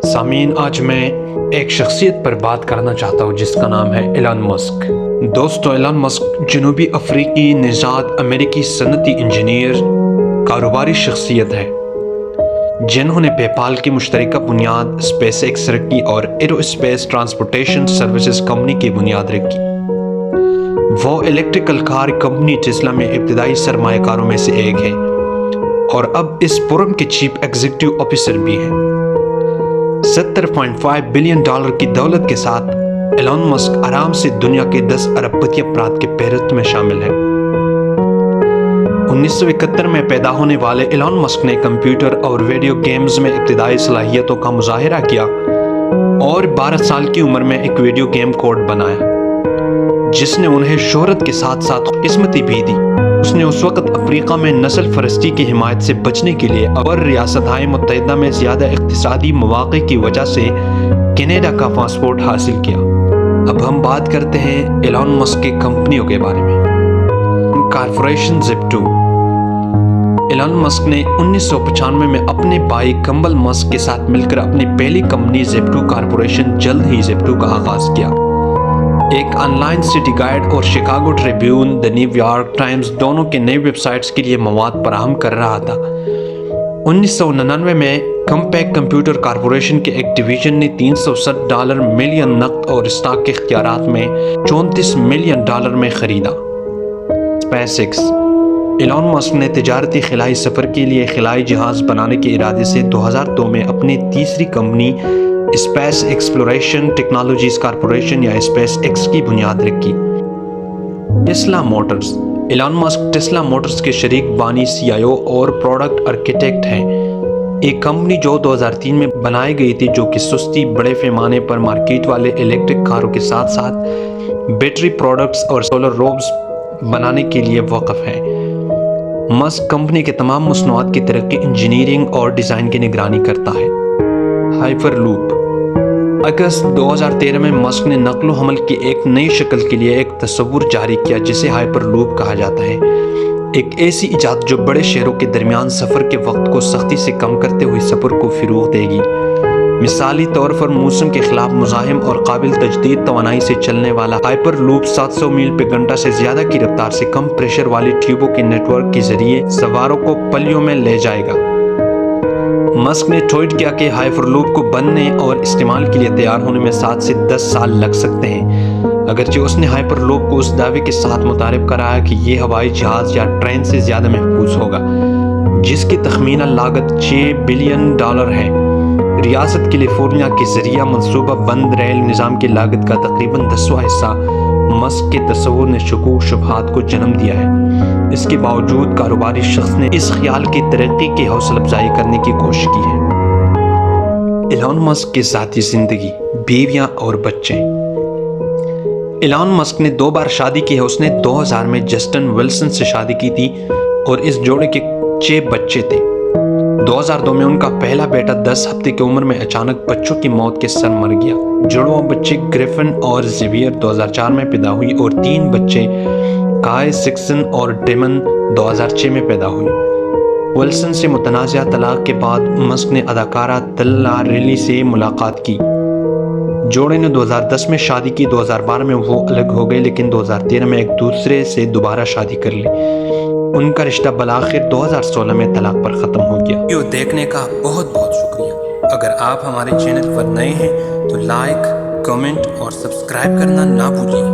سامعین، آج میں ایک شخصیت پر بات کرنا چاہتا ہوں جس کا نام ہے ایلن مسک۔ دوستو، ایلن مسک جنوبی افریقی نژاد امریکی صنعتی انجینئر، کاروباری شخصیت ہے جنہوں نے پے پال کی مشترکہ بنیاد، اسپیس ایکس رکھی اور arrow space transportation services company کی بنیاد رکھی۔ وہ الیکٹریکل کار کمپنی ٹیسلا میں ابتدائی سرمایہ کاروں میں سے ایک ہے اور اب اس فورم کے چیف ایگزیکٹو آفیسر بھی ہیں۔ $70.5 بلین کی دولت کے ساتھ ایلن مسک آرام سے دنیا کے 10 ارب پتی افراد کے فہرست میں شامل ہے۔ 1971 میں پیدا ہونے والے ایلن مسک نے کمپیوٹر اور ویڈیو گیمز میں ابتدائی صلاحیتوں کا مظاہرہ کیا اور 12 سال کی عمر میں ایک ویڈیو گیم کوڈ بنایا جس نے انہیں شہرت کے ساتھ ساتھ قسمتی بھی دی۔ اس نے اس وقت افریقہ میں نسل پرستی کی حمایت سے بچنے کے لیے اور ریاستہائے متحدہ میں زیادہ اقتصادی مواقع کی وجہ سے کینیڈا کا پاسپورٹ حاصل کیا۔ اب ہم بات کرتے ہیں ایلن مسک کی کمپنیوں کے بارے میں۔ کارپوریشن زیپٹو۔ ایلن مسک نے 1995 میں اپنے بھائی کمبل مسک کے ساتھ مل کر اپنی پہلی کمپنی زیپٹو کارپوریشن، جلد ہی زیپٹو کا آغاز کیا۔ ایک آن لائن سٹی گائیڈ اور شکاگو ٹریبیون، دی نیو یارک ٹائمز دونوں کے نئی ویب سائٹس کے لیے مواد فراہم کر رہا تھا۔ 1999 میں کمپیک کمپیوٹر کارپوریشن کے ایک ڈویژن نے $360 ملین نقد اور اسٹاک کے اختیارات میں $34 ملین میں خریدا۔ Space x. ایلن مسک نے تجارتی خلائی سفر کے لیے خلائی جہاز بنانے کے ارادے سے 2002 میں اپنی تیسری company space exploration technologies corporation یا اسپیس ایکس کی بنیاد رکھی۔ Tesla Motors. ایلن مسک ٹیسلا موٹرز کے شریک بانی، CIO اور پروڈکٹ آرکیٹیکٹ ہیں، ایک کمپنی جو 2003 میں بنائی گئی تھی جو کہ سستی، بڑے پیمانے پر مارکیٹ والے الیکٹرک کاروں کے ساتھ ساتھ بیٹری پروڈکٹس اور سولر روبس بنانے کے لیے وقف ہے۔ مسک کمپنی کے تمام مصنوعات کی ترقی، انجینئرنگ اور ڈیزائن کی نگرانی کرتا ہے۔ Hyper loop. اگست 2013 میں مسک نے نقل و حمل کی ایک نئی شکل کے لیے ایک تصور جاری کیا جسے ہائپر لوپ کہا جاتا ہے، ایک ایسی ایجاد جو بڑے شہروں کے درمیان سفر کے وقت کو سختی سے کم کرتے ہوئے سفر کو فروغ دے گی۔ مثالی طور پر موسم کے خلاف مزاحم اور قابل تجدید توانائی سے چلنے والا ہائپر لوپ 700 میل فی گھنٹہ سے زیادہ کی رفتار سے کم پریشر والی ٹیوبوں کے نیٹ ورک کے ذریعے سواروں کو پلیوں میں لے جائے گا۔ مسک نے ٹویٹ کیا کہ ہائپر لوپ کو بننے اور استعمال کے لیے تیار ہونے میں 7 سے 10 سال لگ سکتے ہیں، اگرچہ اس نے ہائپر لوپ کو اس دعوے کے ساتھ متعارف کرایا کہ یہ ہوائی جہاز یا ٹرین سے زیادہ محفوظ ہوگا، جس کی تخمینہ لاگت $6 بلین ہے۔ ریاست کیلیفورنیا کے ذریعہ منصوبہ بند ریل نظام کی لاگت کا تقریباً 10واں حصہ مسک کے تصور نے شکوک شبہات کو جنم دیا ہے۔ اس کے باوجود کاروباری شخص نے اس خیال کی ترقی کی حوصلہ افزائی کرنے کی کوشش کی ہے۔ ایلن مسک کی ذاتی زندگی، بیویاں اور بچے۔ ایلن مسک نے 2 بار شادی کی ہے۔ اس نے 2000 میں جسٹن ولسن سے شادی کی تھی اور اس جوڑے کے 6 بچے تھے۔ 2002 میں ان کا پہلا بیٹا 10 ہفتے کی عمر میں اچانک بچوں کی موت کے سن مر گیا۔ جڑواں بچے گریفن اور زیویئر 2004 میں پیدا ہوئی اور 3 بچے کائے، سکسن اور ڈیمن 2006 میں پیدا ہوئی۔ ولسن سے متنازع طلاق کے بعد مسک نے اداکارہ تلا ریلی سے ملاقات کی۔ جوڑے نے 2010 میں شادی کی۔ 2012 میں وہ الگ ہو گئے لیکن 2013 میں ایک دوسرے سے دوبارہ شادی کر لی۔ ان کا رشتہ بالآخر 2016 میں طلاق پر ختم ہو گیا۔ ویڈیو دیکھنے کا بہت بہت شکریہ۔ اگر آپ ہمارے چینل پر نئے ہیں تو لائک، کمنٹ اور سبسکرائب کرنا نہ بھولیے۔